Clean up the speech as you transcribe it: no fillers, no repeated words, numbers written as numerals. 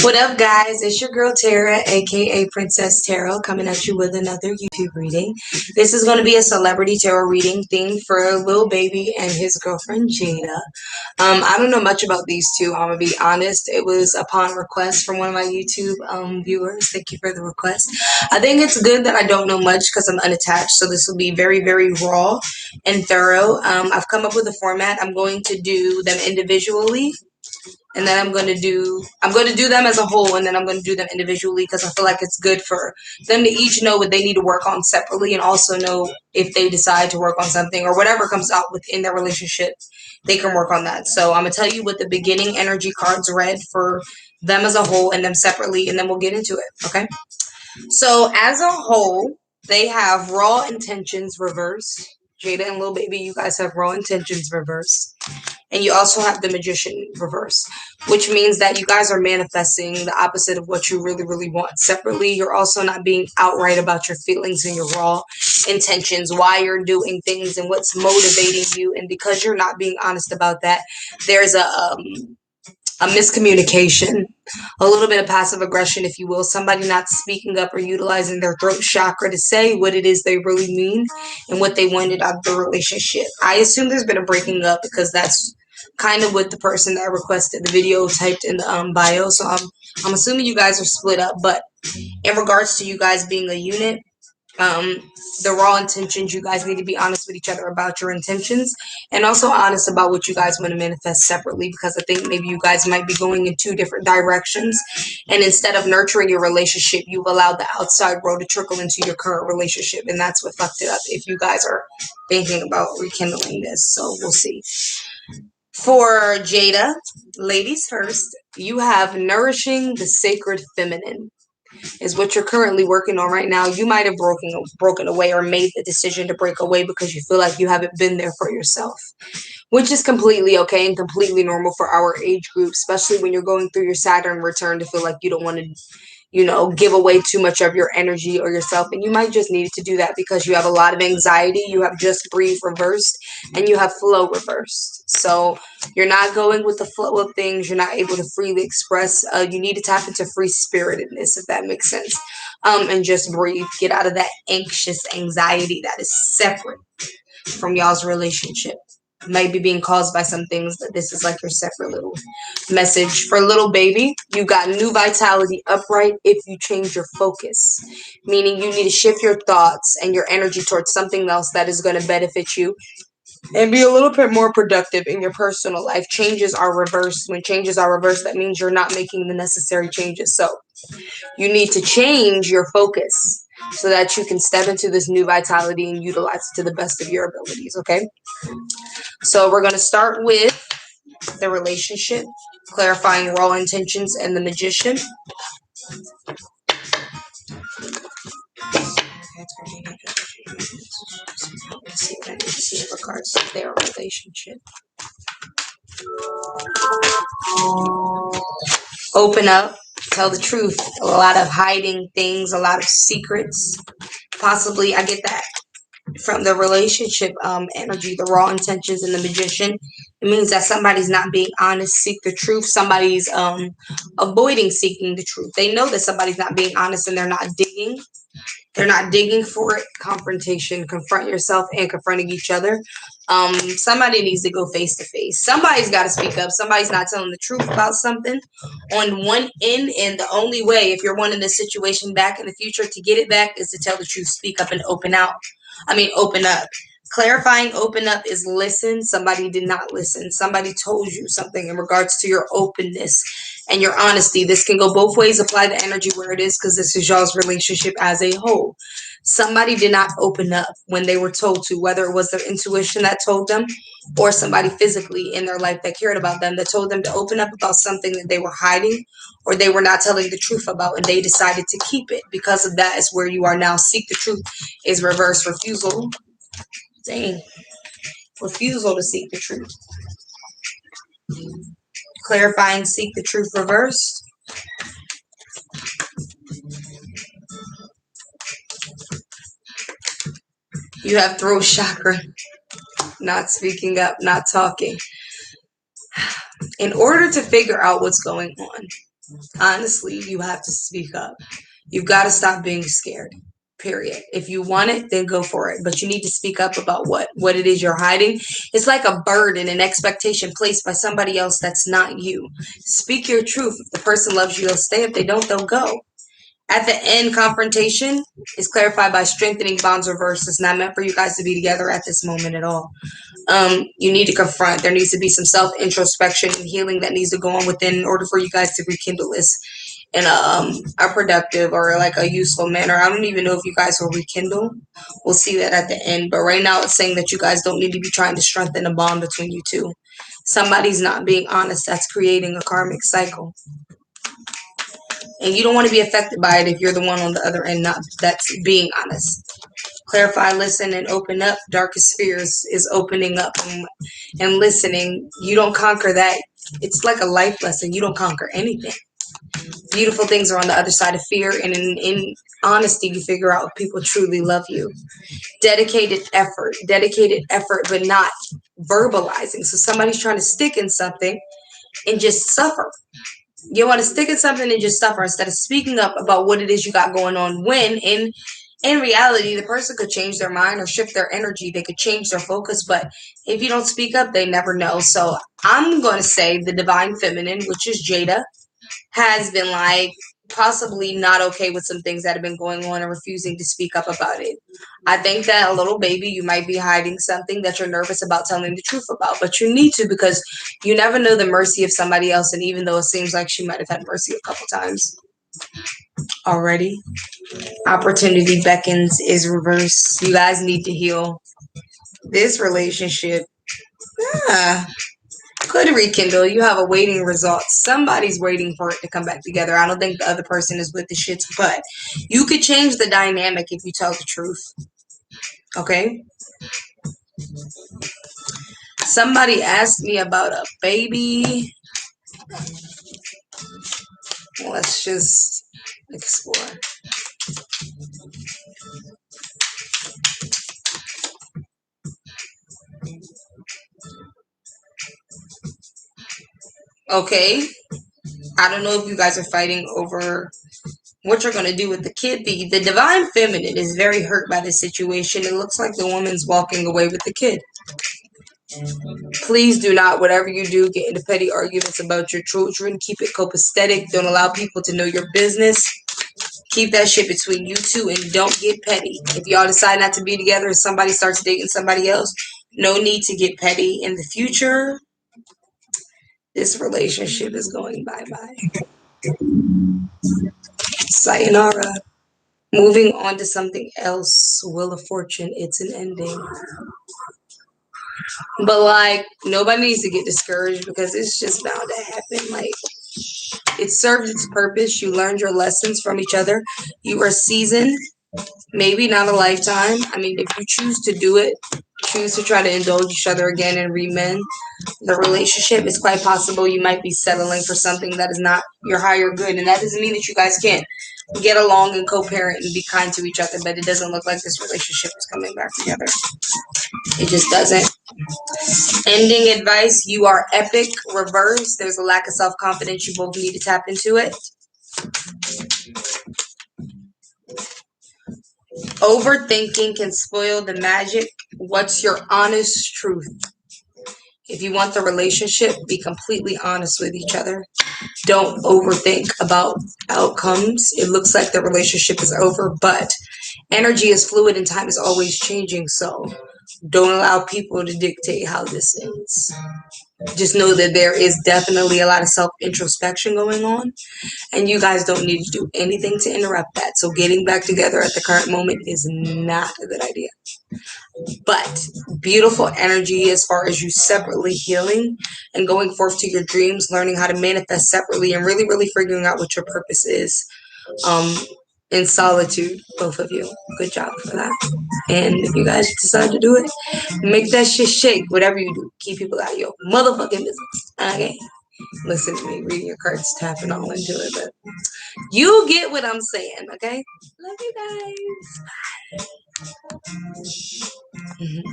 What up, guys? It's your girl Tara, aka Princess Tarot, coming at you with another YouTube reading. This is going to be a celebrity tarot reading themed for Lil Baby and his girlfriend Jayda. I don't know much about these two. I'm gonna be honest. It was upon request from one of my YouTube viewers. Thank you for the request. I think it's good that I don't know much because I'm unattached. So this will be very, very raw and thorough. I've come up with a format. I'm going to do them individually, and then I'm going to do them as a whole, and then I'm going to do them individually because I feel like it's good for them to each know what they need to work on separately, and also know if they decide to work on something or whatever comes out within their relationship, they can work on that. So I'm going to tell you what the beginning energy cards read for them as a whole and them separately, and then we'll get into it. Okay, so as a whole, they have raw intentions reversed. Jayda and Lil Baby, you guys have raw intentions reversed. And you also have the Magician reverse, which means that you guys are manifesting the opposite of what you really, really want separately. You're also not being outright about your feelings and your raw intentions, why you're doing things and what's motivating you. And because you're not being honest about that, there's a miscommunication, a little bit of passive aggression, if you will, somebody not speaking up or utilizing their throat chakra to say what it is they really mean and what they wanted out of the relationship. I assume there's been a breaking up because that's kind of what the person that requested the video typed in the bio. So I'm assuming you guys are split up, but in regards to you guys being a unit, um, the raw intentions, you guys need to be honest with each other about your intentions and also honest about what you guys want to manifest separately, because I think maybe you guys might be going in two different directions, and instead of nurturing your relationship, you've allowed the outside world to trickle into your current relationship, and that's what fucked it up if you guys are thinking about rekindling this. So we'll see. For Jayda, ladies first, you have nourishing the sacred feminine is what you're currently working on right now. You might have broken away or made the decision to break away because you feel like you haven't been there for yourself, which is completely okay and completely normal for our age group, especially when you're going through your Saturn return, to feel like you don't want to, give away too much of your energy or yourself. And you might just need to do that because you have a lot of anxiety. You have just breathe reversed and you have flow reversed. So you're not going with the flow of things. You're not able to freely express. You need to tap into free spiritedness, if that makes sense. And just breathe. Get out of that anxious anxiety that is separate from y'all's relationship. Maybe being caused by some things, but this is like your separate little message. For Little Baby, you got new vitality upright if you change your focus, meaning you need to shift your thoughts and your energy towards something else that is going to benefit you and be a little bit more productive in your personal life. Changes are reversed. When changes are reversed, that means you're not making the necessary changes. So you need to change your focus so that you can step into this new vitality and utilize it to the best of your abilities, okay? So we're going to start with the relationship, clarifying raw intentions, and the Magician. Let's see what I need to see in regards to their relationship. Open up, tell the truth. A lot of hiding things, a lot of secrets. Possibly, I get that from the relationship energy, the raw intentions, and the Magician. It means that somebody's not being honest, seek the truth. Somebody's avoiding seeking the truth. They know that somebody's not being honest and they're not digging. They're not digging for it. Confrontation, confront yourself and confronting each other. Somebody needs to go face to face. Somebody's got to speak up. Somebody's not telling the truth about something on one end, and the only way, if you're wanting this situation back in the future, to get it back is to tell the truth, speak up, and open out. Open up. Clarifying open up is listen. Somebody did not listen. Somebody told you something in regards to your openness and your honesty. This can go both ways. Apply the energy where it is, because this is y'all's relationship as a whole. Somebody did not open up when they were told to, whether it was their intuition that told them or somebody physically in their life that cared about them that told them to open up about something that they were hiding or they were not telling the truth about, and they decided to keep it. Because of that is where you are now. Seek the truth is reverse refusal. Dang. Refusal to seek the truth. Clarifying seek the truth reversed. You have throat chakra. Not speaking up, not talking. In order to figure out what's going on, Honestly, you have to speak up. You've got to stop being scared. Period. If you want it, then go for it. But you need to speak up about what it is you're hiding. It's like a burden, an expectation placed by somebody else that's not you. Speak your truth. If the person loves you, they'll stay. If they don't, they'll go. At the end, confrontation is clarified by strengthening bonds reversed. It's not meant for you guys to be together at this moment at all. You need to confront. There needs to be some self introspection and healing that needs to go on within in order for you guys to rekindle this in a productive or like a useful manner. I don't even know if you guys will rekindle. We'll see that at the end. But right now, it's saying that you guys don't need to be trying to strengthen a bond between you two. Somebody's not being honest. That's creating a karmic cycle. And you don't want to be affected by it if you're the one on the other end not that's being honest. Clarify, listen, and open up. Darkest fears is opening up and listening. You don't conquer that. It's like a life lesson. You don't conquer anything. Beautiful things are on the other side of fear, and in honesty, you figure out if people truly love you. Dedicated effort, but not verbalizing. So somebody's trying to stick in something and just suffer. You want to stick in something and just suffer instead of speaking up about what it is you got going on. When in reality, the person could change their mind or shift their energy. They could change their focus, but if you don't speak up, they never know. So I'm going to say the divine feminine, which is Jayda, has been like possibly not okay with some things that have been going on and refusing to speak up about it. I think that a little baby, you might be hiding something that you're nervous about telling the truth about, but you need to because you never know the mercy of somebody else. And even though it seems like she might have had mercy a couple times already, opportunity beckons is reversed. You guys need to heal this relationship. Ah, could rekindle. You have a waiting result. Somebody's waiting for it to come back together. I don't think the other person is with the shits, but you could change the dynamic if you tell the truth. Okay? Somebody asked me about a baby. Let's just explore. Okay? I don't know if you guys are fighting over what you're going to do with the kid. The divine feminine is very hurt by this situation. It looks like the woman's walking away with the kid. Please do not, whatever you do, get into petty arguments about your children. Keep it copacetic. Don't allow people to know your business. Keep that shit between you two and don't get petty. If y'all decide not to be together and somebody starts dating somebody else, no need to get petty. In the future, this relationship is going bye-bye. Sayonara. Moving on to something else. Wheel of Fortune. It's an ending. But like, nobody needs to get discouraged because it's just bound to happen. Like, it served its purpose. You learned your lessons from each other. You are seasoned, maybe not a lifetime. I mean, if you choose to do it, choose to try to indulge each other again and remend the relationship, it's quite possible you might be settling for something that is not your higher good. And that doesn't mean that you guys can't get along and co-parent and be kind to each other, but it doesn't look like this relationship is coming back together. It just doesn't. Ending advice, you are epic. Reverse, there's a lack of self-confidence. You both need to tap into it. Overthinking can spoil the magic. What's your honest truth? If you want the relationship, be completely honest with each other. Don't overthink about outcomes. It looks like the relationship is over, but energy is fluid and time is always changing. So don't allow people to dictate how this ends. Just know that there is definitely a lot of self introspection going on, and you guys don't need to do anything to interrupt that. So getting back together at the current moment is not a good idea. But beautiful energy as far as you separately healing and going forth to your dreams, learning how to manifest separately, and really, really figuring out what your purpose is. Um, in solitude, both of you. Good job for that. And if you guys decide to do it, make that shit shake. Whatever you do, keep people out of your motherfucking business. Okay. Listen to me reading your cards, tapping all into it, but you get what I'm saying, okay? Love you guys. Mhm.